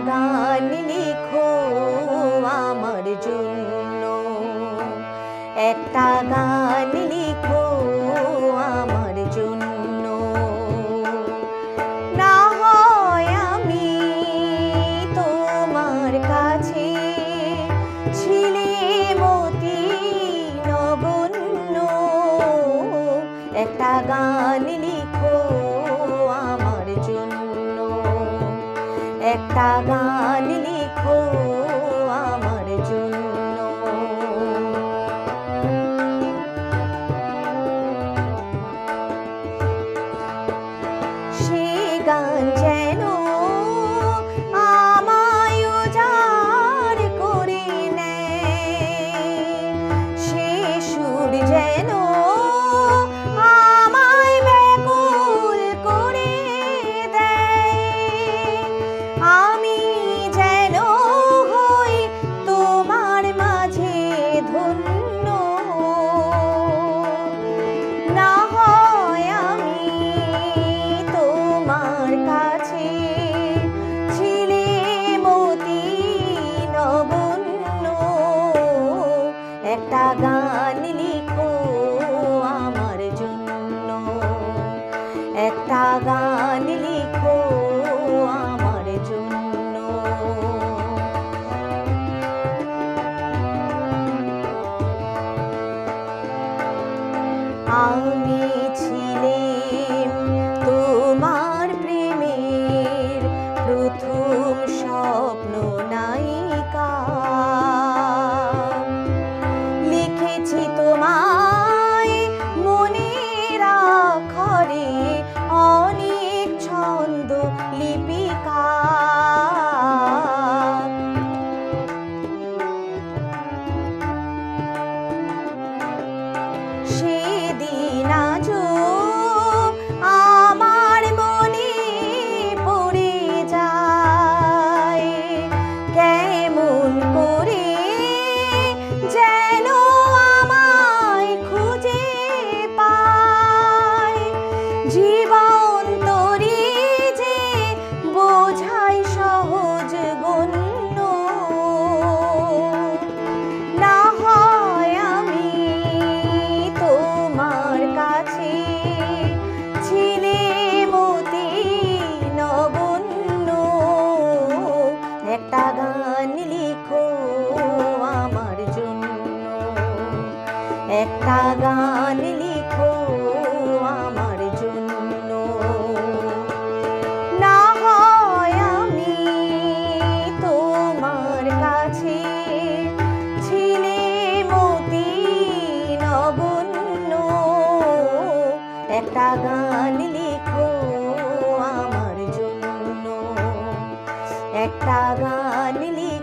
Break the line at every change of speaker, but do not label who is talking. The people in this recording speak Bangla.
গান লিখো আমার জন্য, একটা গান লিখো আমার জন্য। না হয় আমি তোমার কাছে ছিলে মতি নগণ্য, একটা গান লিখো আমার জন্য, একটা গান লিখো আমার জন্য। সে গান যেন আমায় উজাড় করে নেয়, সে সুর যেন আমায় ব্যাকুল করে দেয়। আমি যেন হই তোমার মাঝে ধন্য, না হয় আমি তোমার কাছে ছিলে মতি নগণ্য, একটা গান লিখো আমার জন্য, একটা গান লিখো আমার জন্য। আমি ছিলাম তোমার প্রেমের প্রথম স্বপ্ন নায়িকা, লিখেছি তোমায় মনের আখরে অনেক ছন্দ লিপিকা। সেদিন আজও আমার মনে পড়ে যায়, কেমন করে যেন আমায় খুঁজে পায়। জীবন তরি যে বোঝাই সহজ গণ্য, না হয় আমি তোমার কাছে ছিলে মতি নগণ্য, একটা গান লিখো আমার জন্য, একটা গান লিখো আমার জন্য। না হয় আমি তোমার কাছে ছিলে মতি নগণ্য, একটা গান লিখো আমার জন্য, একটা গান লিখো।